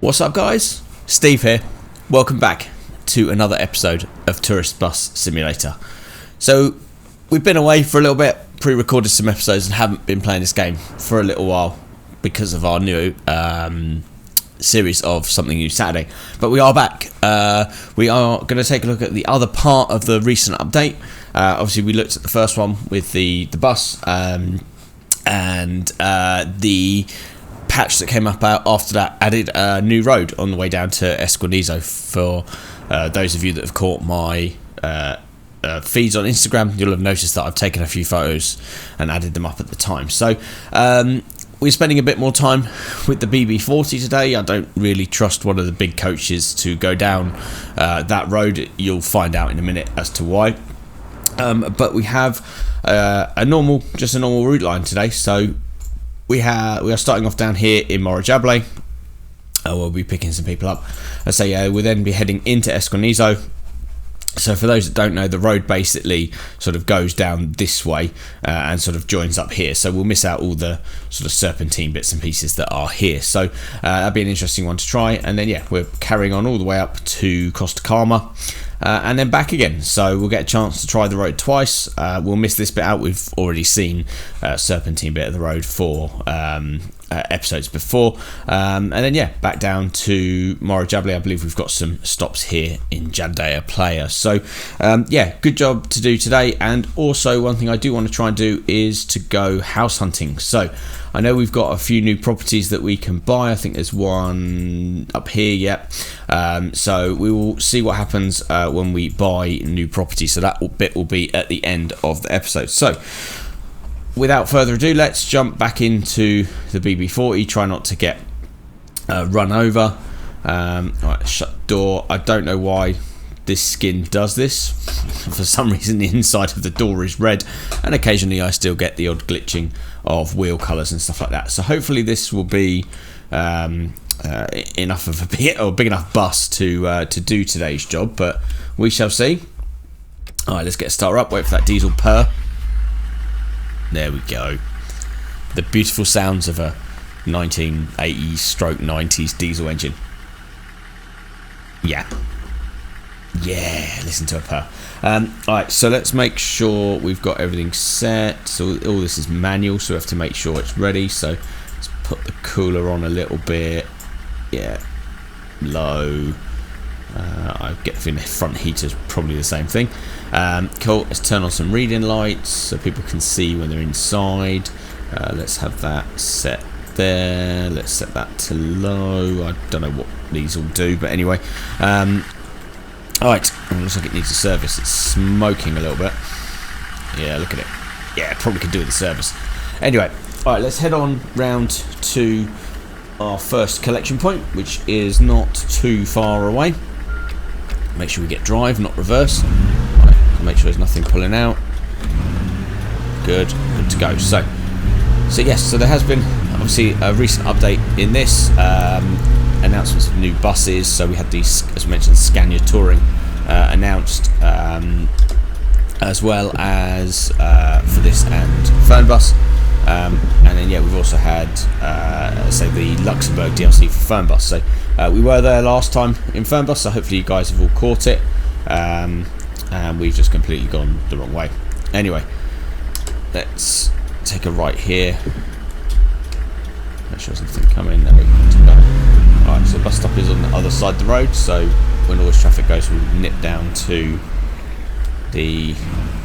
What's up, guys? Steve here. Welcome back to another episode of Tourist Bus Simulator. So we've been away for a little bit, pre-recorded some episodes and haven't been playing this game for a little while because of our new series of Something New Saturday. But we are back. We are going to take a look at the other part of the recent update. Obviously we looked at the first one with the bus and the patch that came up after that added a new road on the way down to Esquinzo. For those of you that have caught my feeds on Instagram, you'll have noticed that I've taken a few photos and added them up at the time. So we're spending a bit more time with the BB40 today. I don't really trust one of the big coaches to go down that road. You'll find out in a minute as to why. But we have a normal route line today. So we are starting off down here in Morajable. We'll be picking some people up. We'll then be heading into Esquinzo. So for those that don't know, the road basically sort of goes down this way and sort of joins up here. So we'll miss out all the sort of serpentine bits and pieces that are here. So that'll be an interesting one to try. And then we're carrying on all the way up to Costa Calma. And then back again, so we'll get a chance to try the road twice. We'll miss this bit out. We've already seen serpentine bit of the road for episodes before, and then back down to Morajable. I believe we've got some stops here in Jandaya Playa. So good job to do today. And also one thing I do want to try and do is to go house hunting. So I know we've got a few new properties that we can buy. I think there's one up here, so we will see what happens when we buy new property. So that bit will be at the end of the episode. So without further ado, let's jump back into the BB40. Try not to get run over. Alright, shut the door. I don't know why this skin does this. For some reason the inside of the door is red, and occasionally I still get the odd glitching of wheel colours and stuff like that. So hopefully this will be enough of a big enough bus to do today's job, but we shall see. Alright, let's get a starter up, wait for that diesel purr. There we go. The beautiful sounds of a 1980s stroke 90s diesel engine. Yeah, listen to a purr. Alright, so let's make sure we've got everything set. So all this is manual, so we have to make sure it's ready. So let's put the cooler on a little bit. Low. I get the feeling the front heater is probably the same thing. Cool, let's turn on some reading lights so people can see when they're inside. Let's have that set there. Let's set that to low. I don't know what these all do, but anyway. Alright, it looks like it needs a service. It's smoking a little bit. Yeah, look at it. Yeah, probably could do with a service. Anyway, alright, let's head on round to our first collection point, which is not too far away. Make sure we get drive, not reverse. Right, make sure there's nothing pulling out. Good to go. So yes, so there has been obviously a recent update in this. Announcements of new buses. So we had these, as mentioned, Scania Touring announced, as well as for this and Fernbus. And then we've also had the Luxembourg DLC for Fernbus. So we were there last time in Fernbus, so hopefully you guys have all caught it, and we've just completely gone the wrong way. Anyway, let's take a right here. Make sure there's nothing coming. There we go. Alright, so the bus stop is on the other side of the road, so when all this traffic goes, we'll nip down to the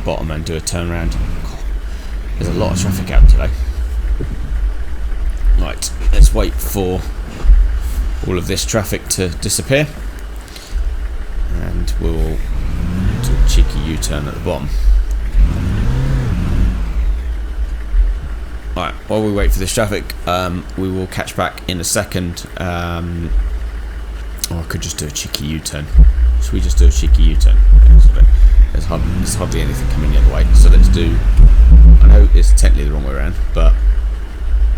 bottom and do a turnaround. There's a lot of traffic out today. Right, let's wait for all of this traffic to disappear, and we'll do a cheeky U-turn at the bottom. Alright, while we wait for this traffic, we will catch back in a second. Or I could just do a cheeky U-turn. Should we just do a cheeky U-turn? There's hardly anything coming the other way, so let's do... I know it's technically the wrong way around, but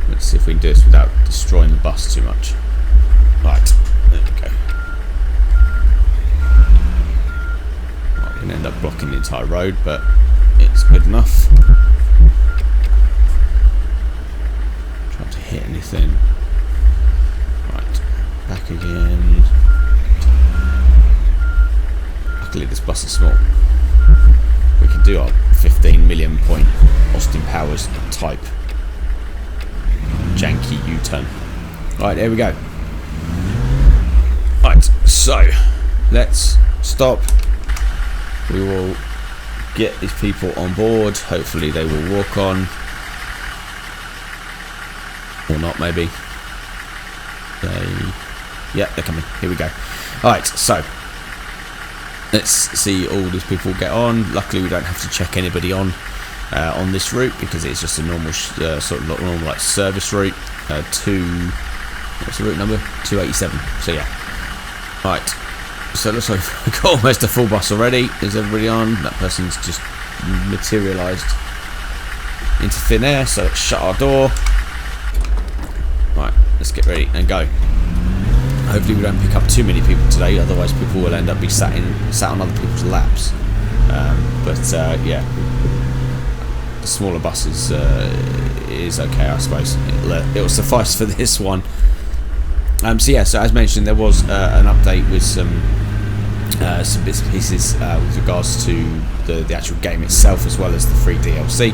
let's see if we can do this without destroying the bus too much. Right, there we go. Right, we can end up blocking the entire road, but it's good enough. Trying to hit anything. Right, back again. Luckily this bus is small. We can do our 15 million point Austin Powers type janky U-turn. Right, there we go. Right, so let's stop. We will get these people on board. Hopefully they will walk on. Or not, maybe. Yeah, they're coming. Here we go. Alright, so let's see all these people get on. Luckily we don't have to check anybody on this route because it's just a normal sort of normal like service route. What's the route number? 287. So yeah. Right. So it looks like we've got almost a full bus already. Is everybody on? That person's just materialised into thin air. So let's shut our door. Right. Let's get ready and go. Hopefully we don't pick up too many people today. Otherwise people will end up sat on other people's laps. Yeah. The smaller bus is okay, I suppose. It'll suffice for this one. So yeah, so as mentioned, there was an update with some bits and pieces with regards to the actual game itself, as well as the free DLC.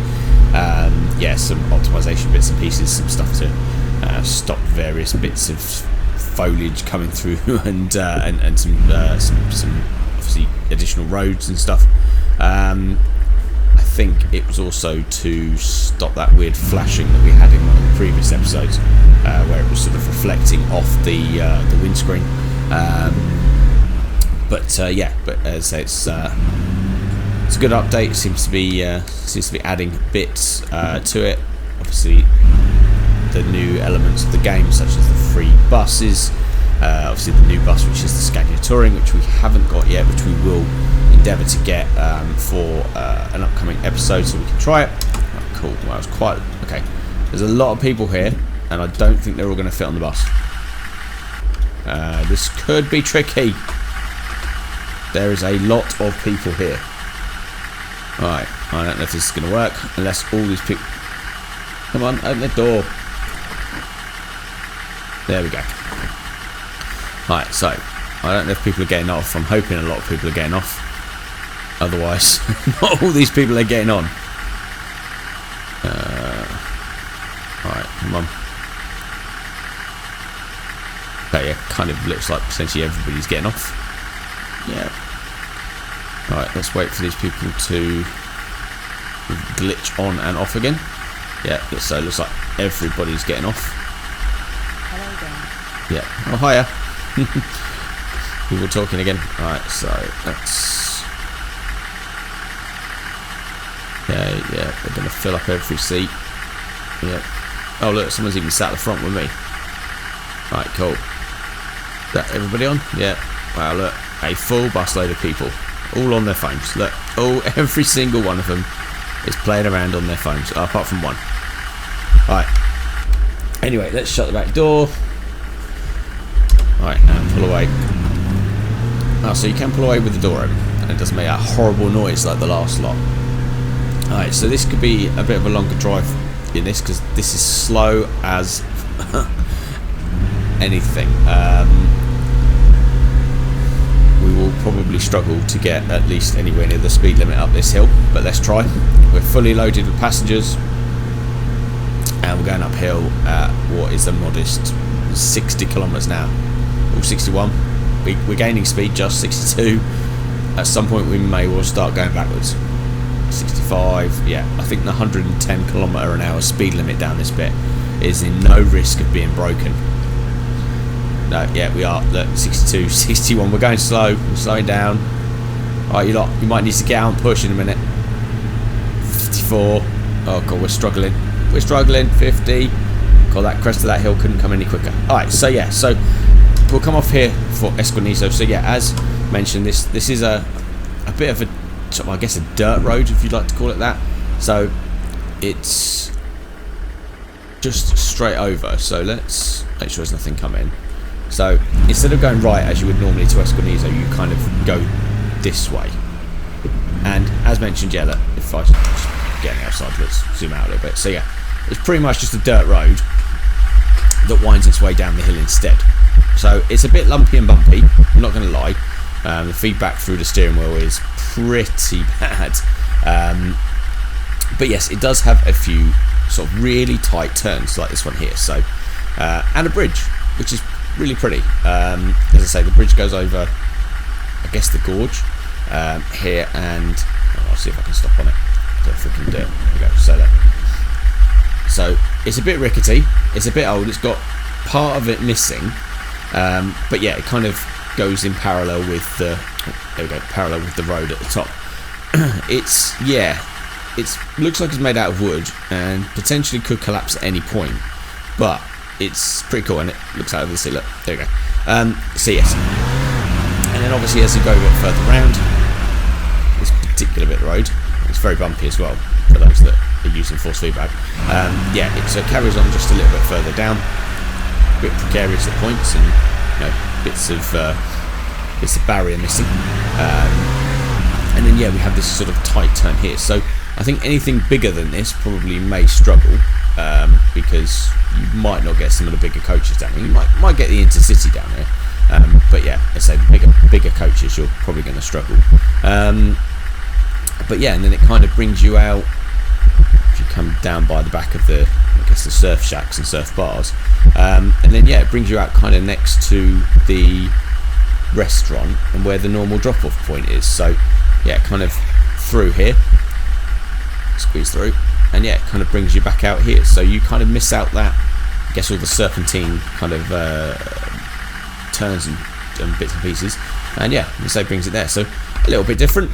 Yeah, some optimization bits and pieces, some stuff to stop various bits of foliage coming through, and some obviously additional roads and stuff. I think it was also to stop that weird flashing that we had in one of the previous episodes, where it was sort of reflecting off the windscreen. Yeah, but as I say, it's a good update. It seems to be adding bits to it. Obviously, the new elements of the game, such as the free buses. Obviously, the new bus, which is the Scania Touring, which we haven't got yet, which we will endeavour to get for an upcoming episode, so we can try it. Oh, cool. Well, it's quite okay. There's a lot of people here, and I don't think they're all going to fit on the bus. This could be tricky. There is a lot of people here. Alright, I don't know if this is going to work unless all these people. Come on, open the door. There we go. Right, so I don't know if people are getting off. I'm hoping a lot of people are getting off. Otherwise, not all these people are getting on. Alright, come on. Okay, yeah, kind of looks like essentially everybody's getting off. Yeah. Alright, let's wait for these people to glitch on and off again. Yeah, so it looks like everybody's getting off. Hello again. Yeah. Oh, hiya. We were talking again. Alright, so let's. Yeah, they're going to fill up every seat. Yeah. Oh, look, someone's even sat at the front with me. Right, cool. Is that everybody on? Yeah. Wow, look, a full busload of people, all on their phones. Look, every single one of them is playing around on their phones, apart from one. Right. Anyway, let's shut the back door. Right, now pull away. Oh, so you can pull away with the door open, and it doesn't make that horrible noise like the last lot. Alright, so this could be a bit of a longer drive in this, because this is slow as anything. We will probably struggle to get at least anywhere near the speed limit up this hill, but let's try. We're fully loaded with passengers, and we're going uphill at what is a modest 60 kilometers an hour, or 61. We're gaining speed, just 62. At some point we may well start going backwards. 65, yeah, I think the 110 kilometer an hour speed limit down this bit is in no risk of being broken. No, yeah, we are. Look, 62, 61. We're going slow. We're slowing down. Alright, you lot, you might need to get out and push in a minute. 54. Oh god, we're struggling. We're struggling. 50. God, that crest of that hill couldn't come any quicker. Alright, so yeah, so we'll come off here for Esquinzo. So yeah, as mentioned, this is a bit of a, I guess, a dirt road, if you'd like to call it that. So it's just straight over. So let's make sure there's nothing coming. So instead of going right as you would normally to Esquinzo, you kind of go this way. And as mentioned, yeah, look, if I just get outside, let's zoom out a little bit. So yeah, it's pretty much just a dirt road that winds its way down the hill instead. So it's a bit lumpy and bumpy, I'm not going to lie. The feedback through the steering wheel is pretty bad. But yes, it does have a few sort of really tight turns like this one here. So and a bridge, which is really pretty. As I say, the bridge goes over, I guess, the gorge here, and I'll see if I can stop on it. I don't freaking do it. There we go. So it's a bit rickety. It's a bit old. It's got part of it missing, but yeah, it kind of goes in parallel with the parallel with the road at the top. It looks like it's made out of wood and potentially could collapse at any point, but it's pretty cool, and it looks out of the sea. Look, there we go. So yes, and then obviously as you go a bit further around this particular bit of road, it's very bumpy as well for those that are using force feedback. It carries on just a little bit further down, a bit precarious at points, and bits of barrier missing. And then we have this sort of tight turn here. So I think anything bigger than this probably may struggle, because you might not get some of the bigger coaches down here. You might get the Intercity down here, but yeah, I say the bigger coaches, you're probably going to struggle. But yeah, and then it kind of brings you out. If you come down by the back of the surf shacks and surf bars, and then it brings you out kind of next to the restaurant and where the normal drop-off point is. So kind of through here, squeeze through, and it kind of brings you back out here. So you kind of miss out that, I guess, all the serpentine kind of turns and bits and pieces, and so it brings it there. So a little bit different,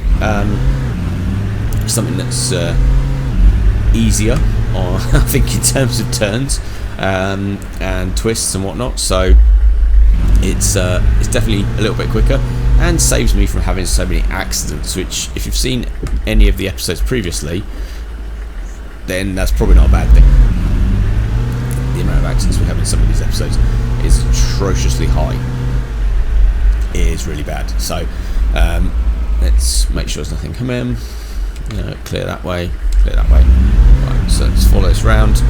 something that's easier on, I think, in terms of turns and twists and whatnot. So it's definitely a little bit quicker and saves me from having so many accidents, which, if you've seen any of the episodes previously, then that's probably not a bad thing. The amount of accidents we have in some of these episodes is atrociously high. It is really bad. So let's make sure there's nothing come in. Clear that way, Right, so let's follow this round.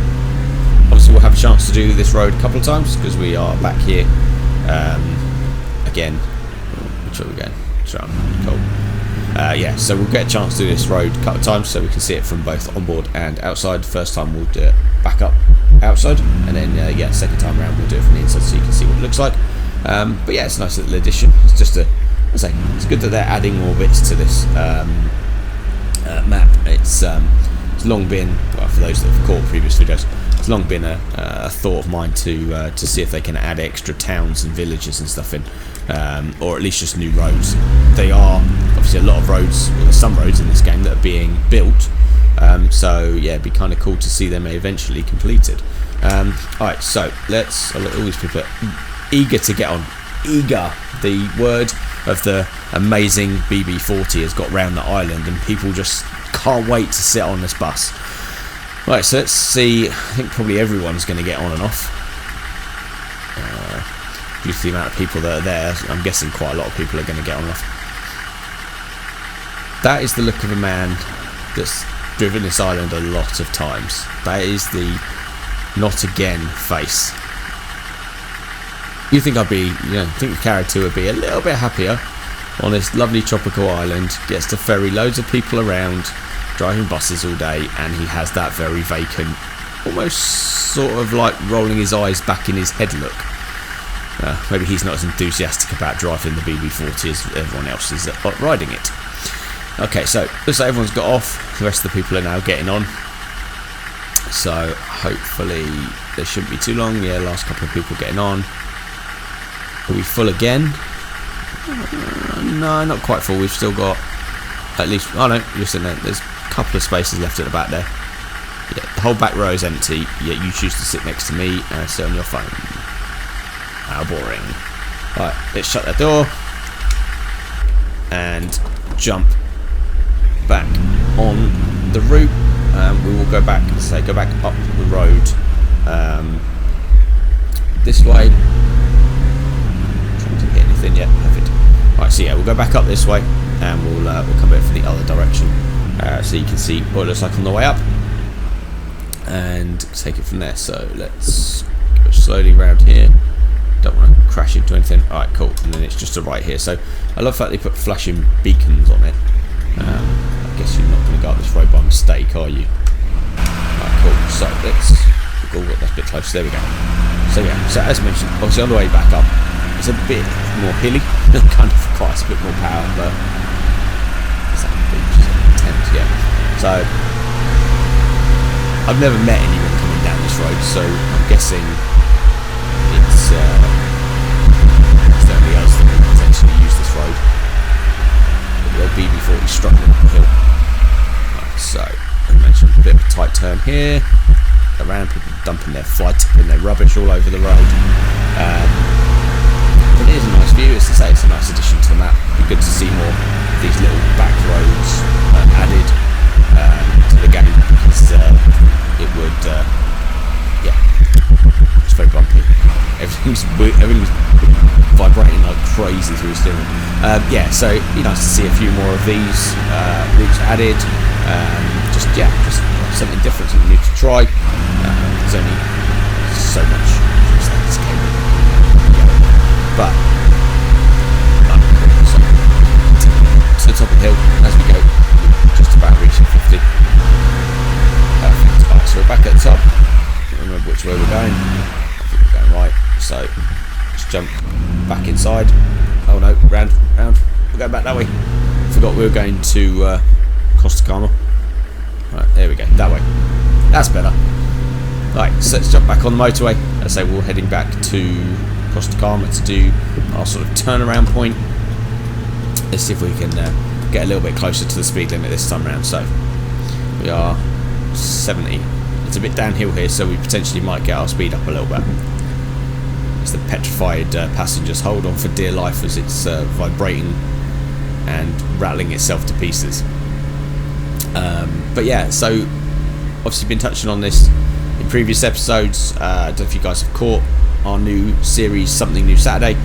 Obviously we'll have a chance to do this road a couple of times because we are back here again. Which way are we going? Round. Cool. So we'll get a chance to do this road a couple of times so we can see it from both onboard and outside. First time we'll do it back up outside, and then second time around we'll do it from the inside so you can see what it looks like. But it's a nice little addition. It's just it's good that they're adding more bits to this map. It's long been, well, for those that have caught previous videos, it's long been a thought of mine to see if they can add extra towns and villages and stuff in, or at least just new roads. They are obviously a lot of roads, well, there's some roads in this game that are being built, so it'd be kind of cool to see them eventually completed. Alright, so all these people are eager to get on. Eager, the word of the amazing BB40 has got round the island, and people just can't wait to sit on this bus. Right, so let's see. I think probably everyone's going to get on and off. Due to the amount of people that are there, I'm guessing quite a lot of people are going to get on and off. That is the look of a man that's driven this island a lot of times. That is the not again face. You think think the character would be a little bit happier on this lovely tropical island, gets to ferry loads of people around, driving buses all day, and he has that very vacant, almost sort of like rolling his eyes back in his head look. Maybe he's not as enthusiastic about driving the BB40 as everyone else is riding it. Okay, so looks like everyone's got off. The rest of the people are now getting on. So hopefully there shouldn't be too long. Yeah, last couple of people getting on. Are we full again? No, not quite full. We've still got at least... Oh no, you're sitting there. There's a couple of spaces left at the back there. Yeah, the whole back row is empty, yet you choose to sit next to me and sit on your phone. How boring. Right, let's shut that door and jump back on the route. We will go back up the road this way. Trying to hit anything yet? Perfect. Right, so we'll go back up this way and we'll come back from the other direction, so you can see what it looks like on the way up and take it from there. So let's go slowly around here, don't want to crash into anything. Alright, cool. And then it's just a right here. So I love the fact they put flashing beacons on it. I guess you're not going to go up this road by mistake, are you? Alright, cool. So let's go that's a bit close. There we go. So yeah, so as mentioned, obviously on the way back up, it's a bit more hilly. Kind of requires a bit more power, but it's that beach is intense, yeah. So I've never met anyone coming down this road, so I'm guessing it's only us that can potentially use this road. But the old BB40 struggling up the hill. Right, so I mentioned a bit of a tight turn here. Around people dumping their tipping their rubbish all over the road. But it is a nice view. As I say, it's a nice addition to the map. It'd be good to see more of these little back roads added to the game, because it would, yeah, it's very bumpy. Everything's vibrating like crazy through the steering. Yeah, so it'd be nice to see a few more of these routes added. Just something different, something new to try. There's only so much this game, but so to the top of the hill as we go, just about reaching 50. Perfect. Alright, so we're back at the top. Can't remember which way we're going. I think we're going right. So just jump back inside. Oh no, round. We're going back that way. Forgot we were going to Costa Calma. Right, there we go, that way. That's better. Right, so let's jump back on the motorway. As I say, we're heading back to Costa Calma to do our sort of turnaround point. Let's see if we can get a little bit closer to the speed limit this time around. So we are 70. It's a bit downhill here, so we potentially might get our speed up a little bit. It's the petrified passengers. Hold on for dear life as it's vibrating and rattling itself to pieces. But yeah, so obviously been touching on this in previous episodes. I don't know if you guys have caught our new series, Something New Saturday.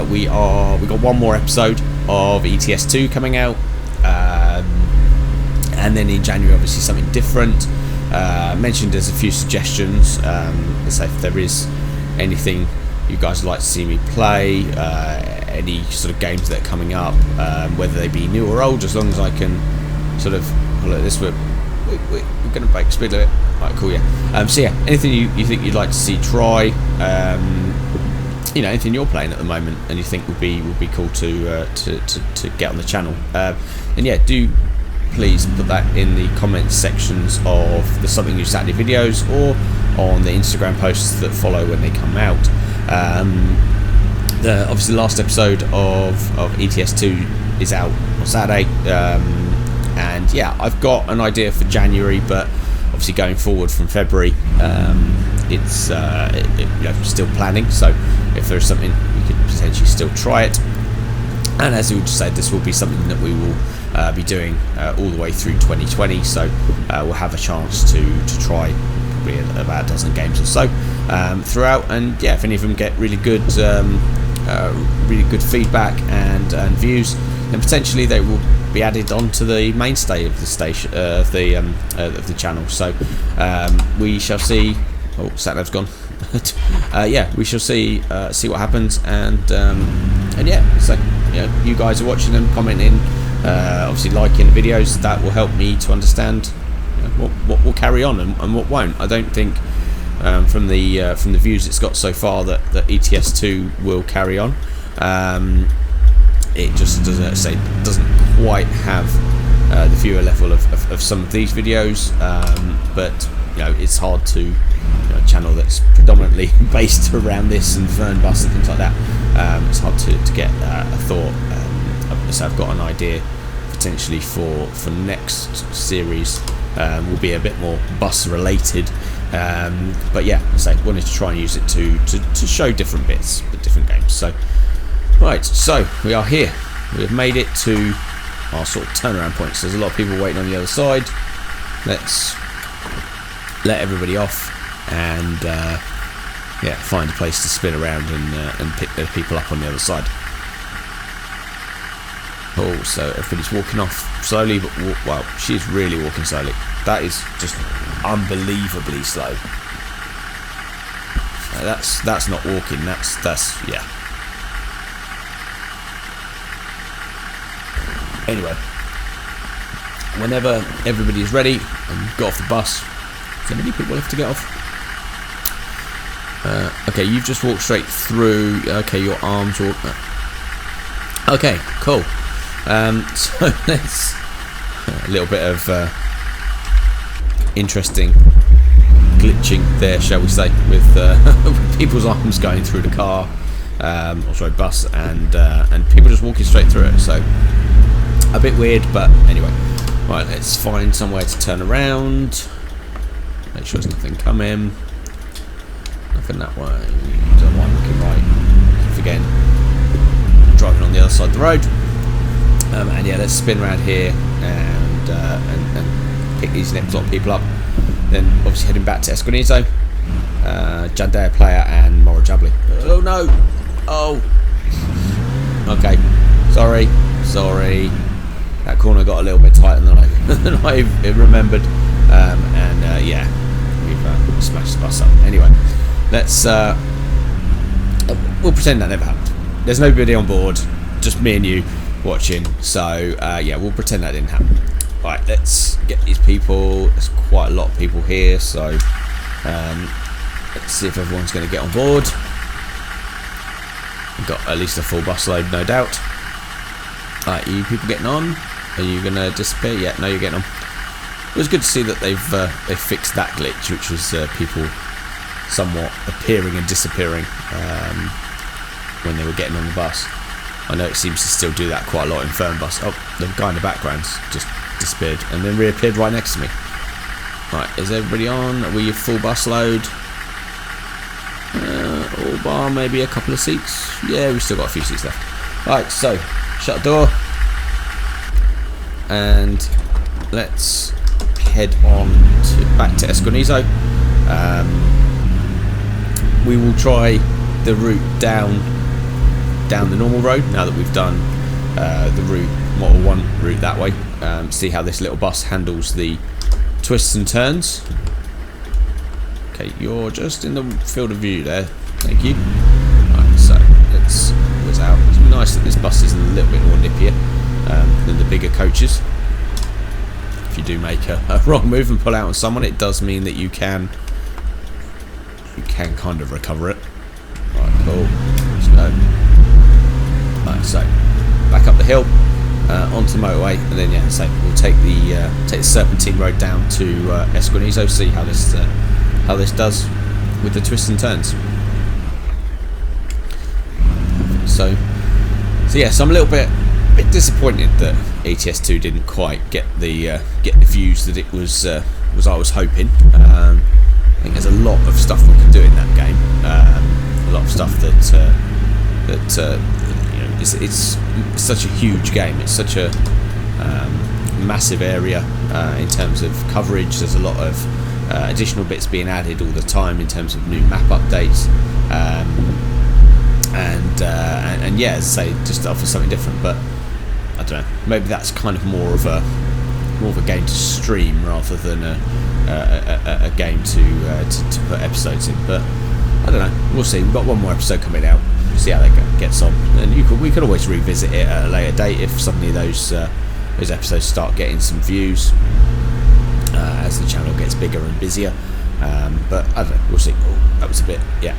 We got one more episode of ETS2 coming out, and then in January obviously something different. Mentioned there's a few suggestions. Let's say if there is anything you guys would like to see me play, any sort of games that are coming up, whether they be new or old, as long as I can sort of look at this. We're going to break speed limit. Right, cool, yeah. So yeah, anything you think you'd like to see try, anything you're playing at the moment and you think would be cool to get on the channel, and yeah, do please put that in the comments sections of the Something New Saturday videos or on the Instagram posts that follow when they come out. Obviously the last episode of ETS2 is out on Saturday, and yeah, I've got an idea for January, but obviously going forward from February, it's still planning. So if there's something, we could potentially still try it. And as we just said, this will be something that we will be doing all the way through 2020. So we'll have a chance to try probably about a dozen games or so throughout. And yeah, if any of them get really good feedback and views, then potentially they will be added onto the mainstay of the station, of the channel. So we shall see. Oh, Satnav's gone. Yeah, we shall see what happens, and yeah, so you guys are watching them, commenting, obviously liking the videos. That will help me to understand what will carry on and what won't. I don't think from the views it's got so far that ETS2 will carry on. It just doesn't quite have the viewer level of some of these videos, but it's hard to a channel that's predominantly based around this and Fernbus and things like that. It's hard to get a thought. So I've got an idea potentially for next series. Will be a bit more bus related, but yeah, I wanted to try and use it to show different bits, but different games. So right, so we are here. We have made it to our sort of turnaround point. So there's a lot of people waiting on the other side. Let's let everybody off and yeah, find a place to spin around and pick the people up on the other side. Oh, so everybody's walking off slowly, but wow, she's really walking slowly. That is just unbelievably slow. that's not walking. That's yeah. Anyway, whenever everybody is ready and got off the bus, so many people have to get off. Okay, you've just walked straight through. Okay, your arms all. Okay, cool. So let's a little bit of interesting glitching there, shall we say, with, with people's arms going through the car, or sorry, bus, and people just walking straight through it. So a bit weird, but anyway. Right, let's find somewhere to turn around. Make sure there's nothing coming. Nothing that way. Don't want looking right. Keep forgetting. Driving on the other side of the road. And yeah, let's spin around here and pick these next lot of people up. Then obviously heading back to Esquinzo, Jandea Player and Mora Jubbly. Oh no! Oh! Okay. Sorry. That corner got a little bit tighter than I remembered. Yeah, we've smashed the bus up. Anyway, let's we'll pretend that never happened. There's nobody on board, just me and you watching. So yeah, we'll pretend that didn't happen. Right, let's get these people. There's quite a lot of people here, so let's see if everyone's going to get on board. We've got at least a full bus load, no doubt. Right, are you people getting on? Are you going to disappear? Yeah, no, you're getting on. It was good to see that they've fixed that glitch, which was people somewhat appearing and disappearing when they were getting on the bus. I know it seems to still do that quite a lot in Fern Bus. Oh, the guy in the background's just disappeared and then reappeared right next to me. Right, is everybody on? Are we a full bus load? All bar maybe a couple of seats. Yeah, we've still got a few seats left. Right, so shut the door and let's head on back to Esquinzo. We will try the route down the normal road now that we've done the route Model 1 route that way. See how this little bus handles the twists and turns. Okay, you're just in the field of view there. Thank you. Right, so let's whiz out. It's nice that this bus is a little bit more nippier than the bigger coaches. If you do make a wrong move and pull out on someone, it does mean that you can kind of recover it. Right, cool. Let's go. Right, so back up the hill, onto the motorway, and then yeah, so we'll take the serpentine road down to Esquinzo, see how this does with the twists and turns. So yeah, so I'm a little bit disappointed that ETS2 didn't quite get the views that it was I was hoping. I think there's a lot of stuff we can do in that game. A lot of stuff that you know, it's such a huge game. It's such a massive area in terms of coverage. There's a lot of additional bits being added all the time in terms of new map updates. And yeah, as I say, just offer something different. But I don't know. Maybe that's kind of more of a game to stream rather than a game to put episodes in. But I don't know. We'll see. We've got one more episode coming out. We'll see how that gets on. And we could always revisit it at a later date if suddenly those episodes start getting some views as the channel gets bigger and busier. But I don't know. We'll see. Oh, that was a bit. Yeah.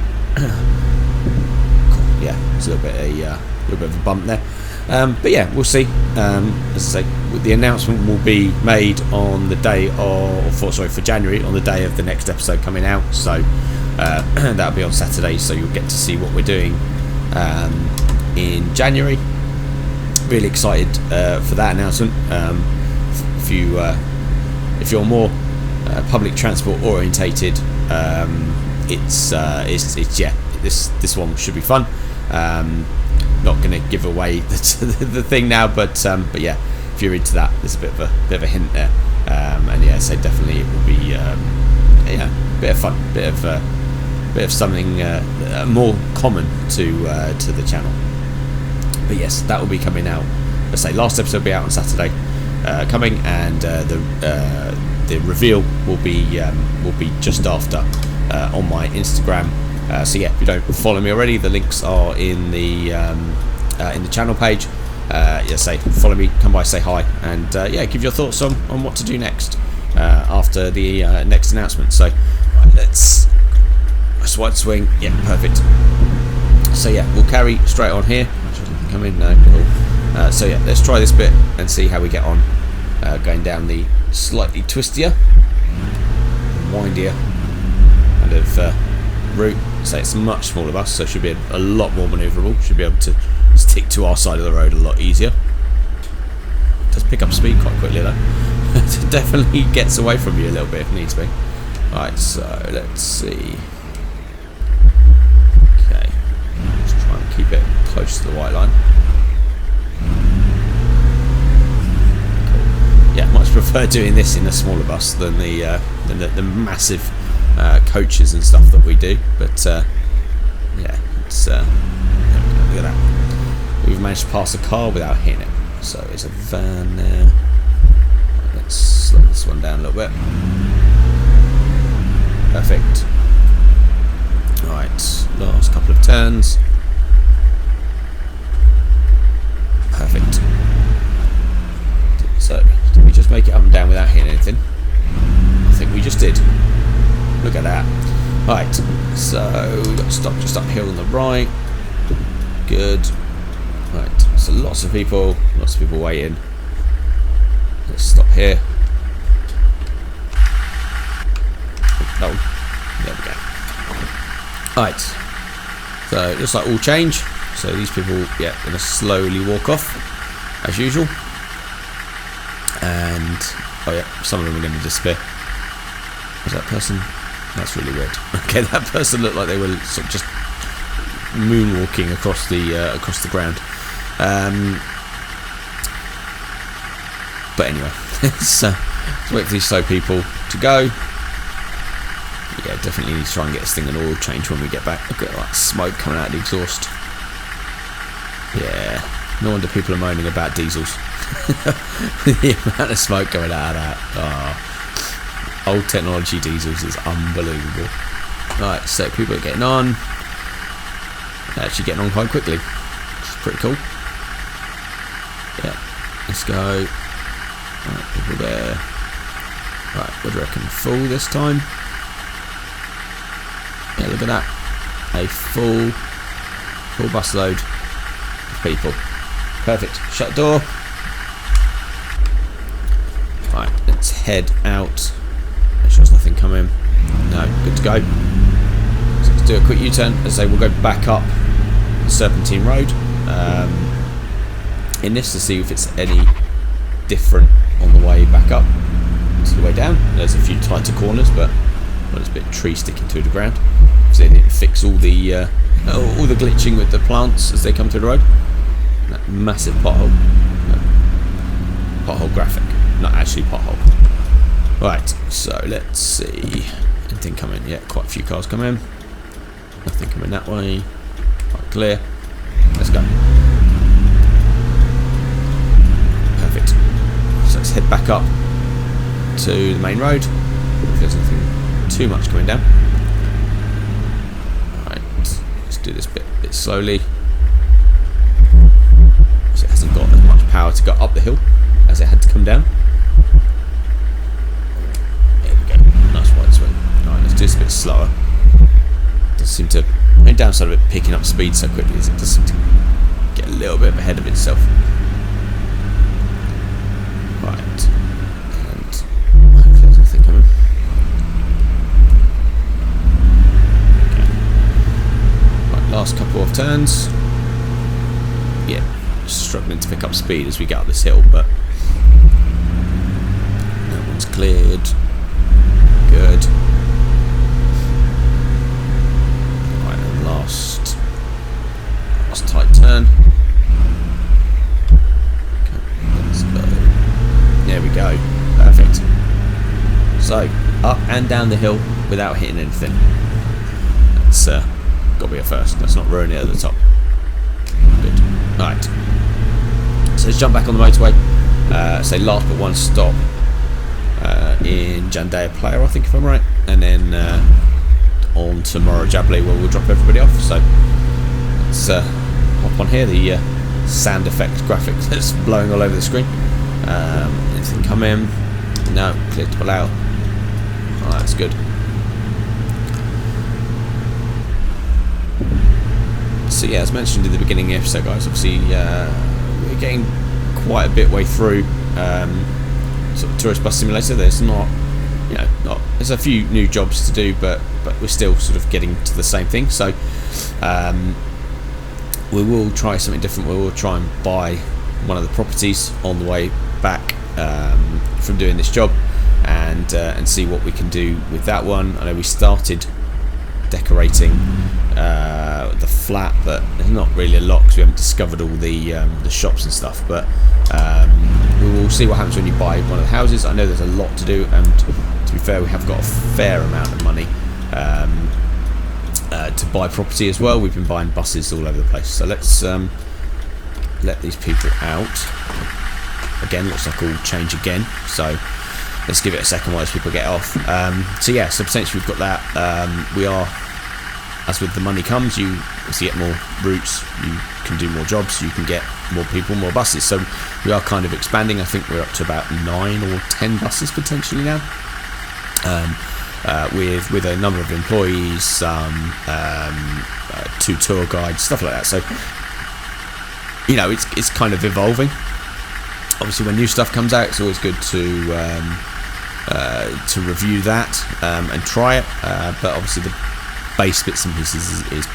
Yeah, it's a little bit of a bump there, but yeah, we'll see. As I say, the announcement will be made on the day for January, on the day of the next episode coming out. So that'll be on Saturday. So you'll get to see what we're doing in January. Really excited for that announcement. If you're more public transport orientated, it's yeah. This one should be fun. Not going to give away the thing now, but yeah, if you're into that, there's a bit of a hint there, and yeah, so definitely it will be yeah, a bit of fun, bit of something more common to the channel. But yes, that will be coming out. Let's say last episode will be out on Saturday coming, and the reveal will be just after on my Instagram. So yeah, if you don't follow me already, the links are in the channel page. Yeah, say follow me, come by, say hi, and yeah, give your thoughts on what to do next after the next announcement. So let's wide swing. Yeah, perfect. So yeah, we'll carry straight on here. Actually, didn't come in, no. Cool. So yeah, let's try this bit and see how we get on going down the slightly twistier, windier kind of route. So it's a much smaller bus, so it should be a lot more manoeuvrable. Should be able to stick to our side of the road a lot easier. Does pick up speed quite quickly though. It definitely gets away from you a little bit if needs be. Right, so let's see. Okay, let's try and keep it close to the white line. Cool. Yeah, much prefer doing this in a smaller bus than the massive coaches and stuff that we do. But yeah, it's look at that. We've managed to pass a car without hitting it. So there's a van there. Let's slow this one down a little bit. Perfect. Right, last couple of turns. Perfect. So, did we just make it up and down without hitting anything? I think we just did. Look at that. Right, so we've got to stop just uphill on the right. Good. Right, so lots of people waiting. Let's stop here. Oh, there we go. Right, so it looks like all change. So these people, yeah, going to slowly walk off as usual. And oh yeah, some of them are going to disappear. Was that person? That's really weird. Okay, that person looked like they were sort of just moonwalking across the ground. But anyway, let's wait for these slow people to go. Yeah, definitely need to try and get this thing an oil change when we get back. Look at that smoke coming out of the exhaust. Yeah, no wonder people are moaning about diesels. The amount of smoke going out of that. Oh, old technology diesels is unbelievable. Right, so people are getting on. They're actually getting on quite quickly, which is pretty cool. Yeah, let's go. Right, people there. Right, what do you reckon? Full this time? Yeah, look at that. A full bus load of people. Perfect. Shut the door. Right, let's head out. Make sure there's nothing coming. No, good to go. So let's do a quick U-turn. As I say, we'll go back up the Serpentine Road in this to see if it's any different on the way back up to the way down. There's a few tighter corners, but there's a bit of tree sticking to the ground. So they need to fix all the glitching with the plants as they come through the road. That massive pothole. Pothole graphic, not actually pothole. Right, so let's see. Anything coming? Yeah, quite a few cars come in. Nothing coming that way. Quite clear. Let's go. Perfect. So let's head back up to the main road. If there's nothing too much coming down. Right, let's do this bit slowly. So it hasn't got as much power to go up the hill as it had to come down. There we go. Nice wide swing. Alright, let's do this a bit slower. Does seem to, the downside of it picking up speed so quickly is it does seem to get a little bit ahead of itself. Right, and hopefully there's nothing coming. Okay. Right, last couple of turns. Yeah, just struggling to pick up speed as we get up this hill, but that one's cleared. Good. Right, and last tight turn. Okay, let's go. There we go. Perfect. So, up and down the hill without hitting anything. That's got to be a first. Let's not ruin it at the top. Good. Alright. So let's jump back on the motorway. Say last but one stop in Jandea Player, I think, if I'm right. And then on to Morojabli, where we'll drop everybody off. So let's hop on here. The sound effect graphic that's blowing all over the screen. Anything come in? No, clear to pull out. Oh, that's good. So yeah, as mentioned in the beginning of the episode, guys, obviously we're getting quite a bit way through sort of Tourist Bus Simulator. There's there's a few new jobs to do, but we're still sort of getting to the same thing. So we will try something different. We will try and buy one of the properties on the way back from doing this job, and see what we can do with that one. I know we started decorating the flat, but there's not really a lot because we haven't discovered all the shops and stuff. But we will see what happens when you buy one of the houses. I know there's a lot to do, and to be fair, we have got a fair amount of money to buy property as well. We've been buying buses all over the place. So let's let these people out. Again, looks like all change again. So let's give it a second while those people get off. So yeah, so potentially we've got that. We are, as with the money comes, you get more routes, you can do more jobs, you can get more people, more buses. So we are kind of expanding. I think we're up to about 9 or 10 buses potentially now, with a number of employees, 2 tour guides, stuff like that. So it's kind of evolving. Obviously, when new stuff comes out, it's always good to review that and try it. But obviously, the base bits and pieces is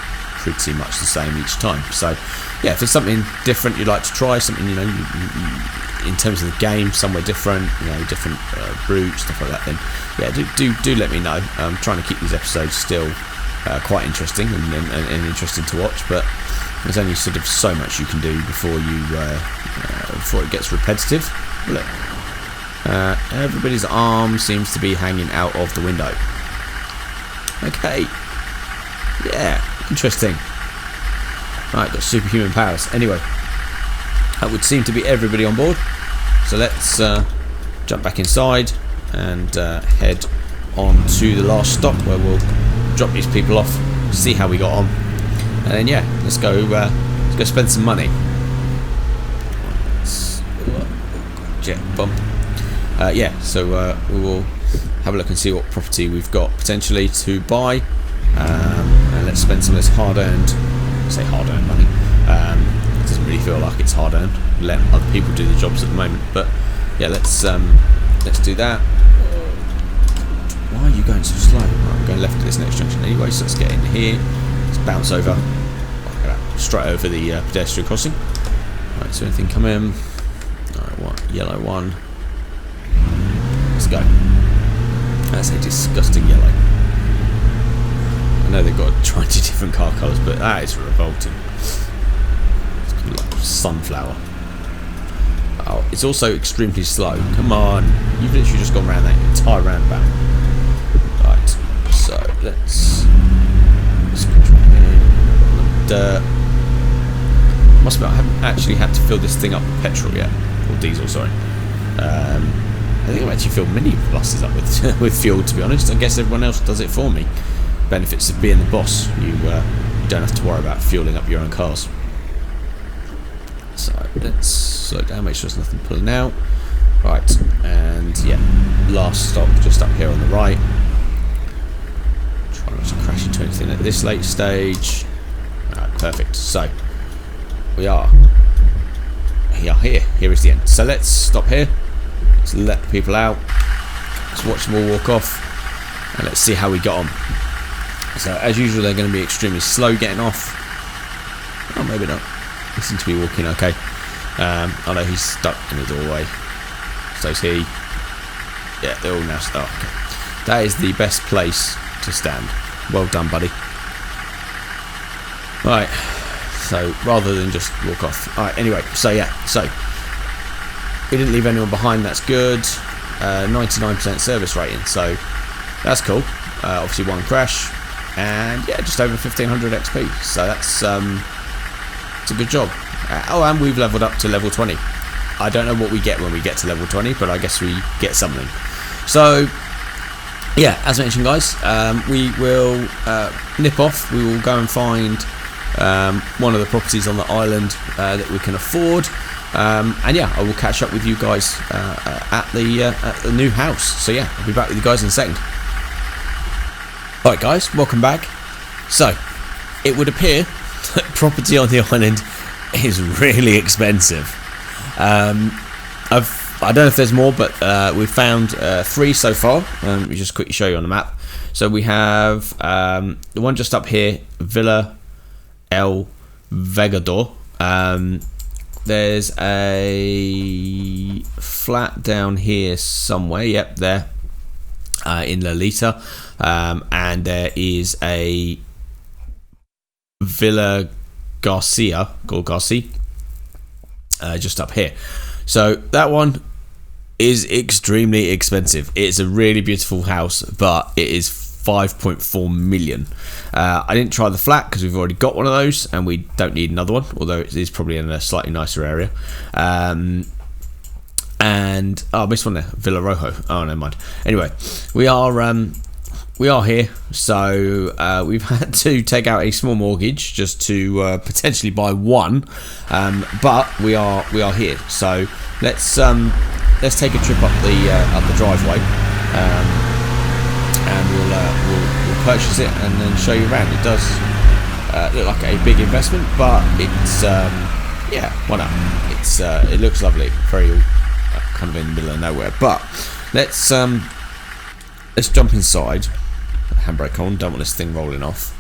pretty much the same each time. So yeah, if there's something different you'd like to try, something you in terms of the game, somewhere different, different routes, stuff like that, then yeah, do let me know. I'm trying to keep these episodes still quite interesting and interesting to watch, but there's only sort of so much you can do before it gets repetitive. Look, everybody's arm seems to be hanging out of the window. Okay. Yeah, interesting. Right, got superhuman powers. Anyway, that would seem to be everybody on board. So let's jump back inside and head on to the last stop, where we'll drop these people off, see how we got on, and then yeah, let's go spend some money. Jet bump. Yeah, so we will have a look and see what property we've got potentially to buy. And let's spend some of this hard-earned money. It doesn't really feel like it's hard-earned. Let other people do the jobs at the moment, but yeah, let's do that. Why are you going so slow? Right, I'm going left at this next junction anyway, so let's get in here. Let's bounce over, straight over the pedestrian crossing. Right, so anything come in? Alright, what? Yellow one. Let's go. That's a disgusting yellow. I know they've got 20 different car colours, but that is revolting. It's kind of like sunflower. Oh, it's also extremely slow. Come on. You've literally just gone around that entire roundabout. Right, so let's scratch back in. Dirt. Must admit, I haven't actually had to fill this thing up with petrol yet. Or diesel, sorry. I think I've actually filled many buses up with fuel, to be honest. I guess everyone else does it for me. Benefits of being the boss, you don't have to worry about fueling up your own cars. So let's slow down, make sure there's nothing pulling out. Right, and yeah, last stop just up here on the right. Try not to crash into anything at this late stage. Alright, perfect. So we are here. Here is the end. So let's stop here. Let's let the people out. Let's watch them all walk off, and let's see how we got on. So as usual, they're going to be extremely slow getting off. Oh, maybe not. They seem to be walking okay. I know he's stuck in the doorway. So's he. Yeah, they're all now stuck. Okay. That is the best place to stand. Well done, buddy. Right. So rather than just walk off. Alright, anyway, so yeah, so we didn't leave anyone behind, that's good. 99% service rating, so that's cool. Obviously one crash, and yeah, just over 1500 XP, so that's it's a good job. Oh, and we've leveled up to level 20. I don't know what we get when we get to level 20, but I guess we get something. So yeah, as mentioned, guys, we will nip off. We will go and find one of the properties on the island that we can afford, and yeah, I will catch up with you guys at the new house. So yeah, I'll be back with you guys in a second. Alright guys, welcome back. So, it would appear that property on the island is really expensive. I don't know if there's more, but we've found 3 so far. Let me just quickly show you on the map. So we have the one just up here, Villa El Vegador. There's a flat down here somewhere. Yep, there in Lolita. And there is a Villa Garcia, just up here. So that one is extremely expensive. It's a really beautiful house, but it is 5.4 million. I didn't try the flat because we've already got one of those and we don't need another one, although it is probably in a slightly nicer area. And I missed one there, Villa Rojo. Oh, never mind. Anyway, we are here, so we've had to take out a small mortgage just to potentially buy one, but we are here. So let's take a trip up the driveway, and we'll purchase it and then show you around. It does look like a big investment, but it's yeah, why not? It looks lovely, very kind of in the middle of nowhere. But let's jump inside. Handbrake on, don't want this thing rolling off.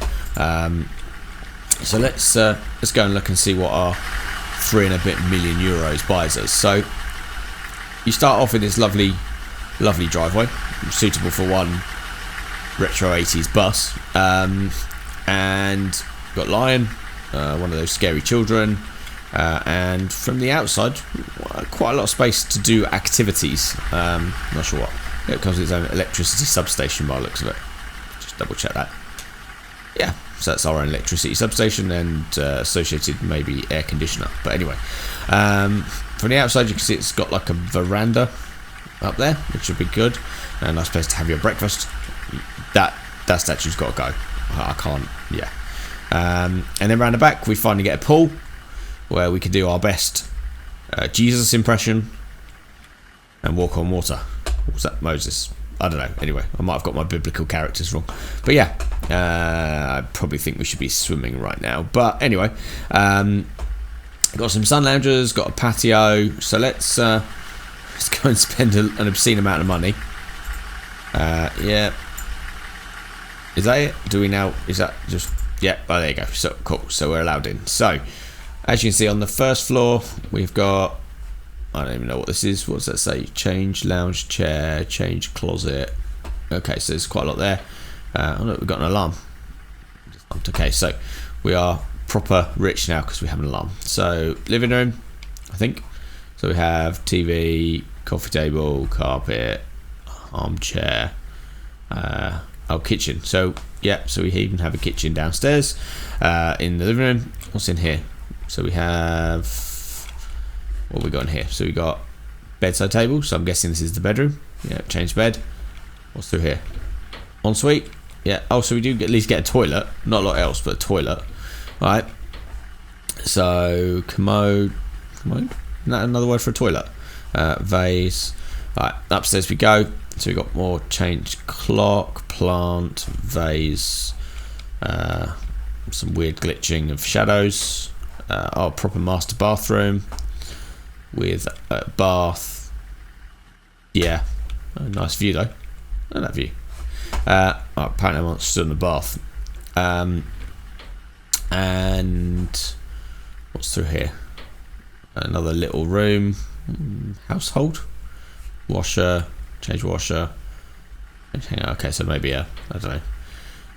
So let's go and look and see what our 3 and a bit million euros buys us. So you start off with this lovely driveway, suitable for one retro 80s bus, and you've got Lion, one of those scary children, and from the outside quite a lot of space to do activities. Not sure what. It comes with its own electricity substation by the looks of it. Just double check that. Yeah, so that's our own electricity substation and associated maybe air conditioner. But anyway, from the outside you can see it's got like a veranda up there, which would be good. A nice place to have your breakfast. That statue's got to go. I can't. Yeah. And then round the back we finally get a pool where we can do our best Jesus impression and walk on water. What was that, Moses? I don't know. Anyway, I might have got my biblical characters wrong. But yeah, I probably think we should be swimming right now. But anyway, got some sun loungers, got a patio. So let's go and spend an obscene amount of money. Yeah. Is that it? Do we now? Is that just? Yeah. Oh, there you go. So cool. So we're allowed in. So as you can see on the first floor, we've got. I don't even know what this is. What does that say? Change lounge chair, change closet. Okay, so there's quite a lot there. Oh look, we've got an alarm. Okay, so we are proper rich now because we have an alarm. So living room, I think. So we have TV, coffee table, carpet, armchair, kitchen. So yeah, so we even have a kitchen downstairs in the living room. What's in here? So we have. What we got in here? So we got bedside table. So I'm guessing this is the bedroom. Yeah, change bed. What's through here? Ensuite. Yeah. Oh, so we do at least get a toilet. Not a lot else, but a toilet. All right. So commode. Isn't that another word for a toilet? Vase. All right. Upstairs we go. So we got more change clock, plant, vase. Some weird glitching of shadows. Our proper master bathroom. With a bath. Yeah, a nice view though. I like that view. Apparently I'm still in the bath. And what's through here? Another little room. Household. Washer. Change washer. Okay, so maybe I don't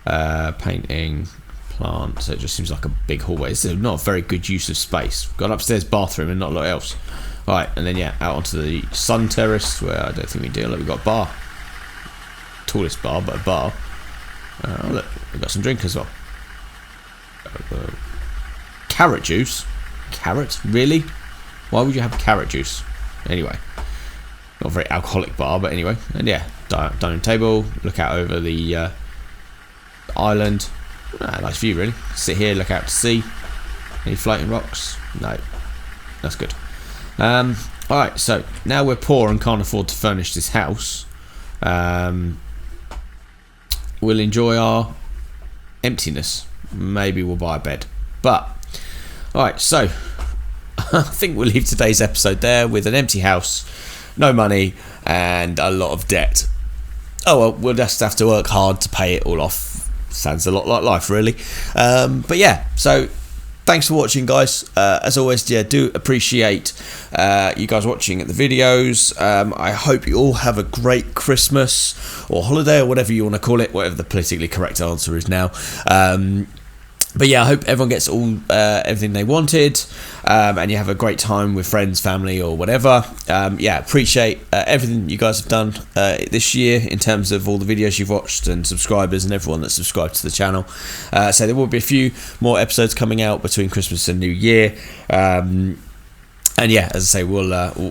know. Painting. Plant. So it just seems like a big hallway. It's not a very good use of space. We've got an upstairs bathroom and not a lot else. Alright, and then yeah, out onto the sun terrace where I don't think we do. Look, we've got a bar. Tallest bar, but a bar. Oh look, we've got some drink as well. Carrot juice? Carrot? Really? Why would you have carrot juice? Anyway. Not a very alcoholic bar, but anyway. And yeah, dining table, look out over the island. Nice view, really. Sit here, look out to sea. Any floating rocks? No, that's good. Alright, so now we're poor and can't afford to furnish this house. We'll enjoy our emptiness. Maybe we'll buy a bed. But, alright, so I think we'll leave today's episode there with an empty house, no money, and a lot of debt. Oh well, we'll just have to work hard to pay it all off. Sounds a lot like life, really. But yeah, so thanks for watching, guys. As always, yeah, do appreciate you guys watching the videos. I hope you all have a great Christmas or holiday or whatever you want to call it, whatever the politically correct answer is now. But yeah, I hope everyone gets everything they wanted, and you have a great time with friends, family, or whatever. Yeah, appreciate everything you guys have done this year in terms of all the videos you've watched and subscribers and everyone that's subscribed to the channel. So there will be a few more episodes coming out between Christmas and New Year. And yeah, as I say, we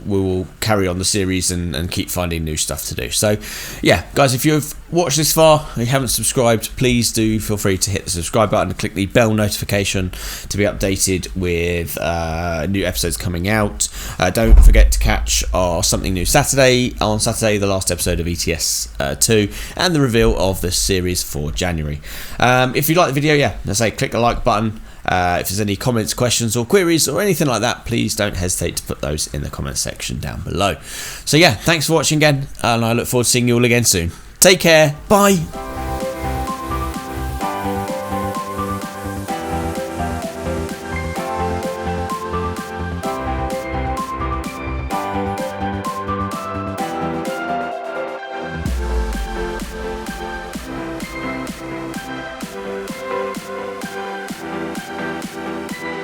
will carry on the series and keep finding new stuff to do. So yeah, guys, if you've watched this far and you haven't subscribed, please do feel free to hit the subscribe button and click the bell notification to be updated with new episodes coming out. Don't forget to catch our Something New Saturday, on Saturday, the last episode of ETS 2 and the reveal of the series for January. If you like the video, yeah, as I say, click the like button. If there's any comments, questions or queries or anything like that, please don't hesitate to put those in the comment section down below. So yeah, thanks for watching again, and I look forward to seeing you all again soon. Take care, bye.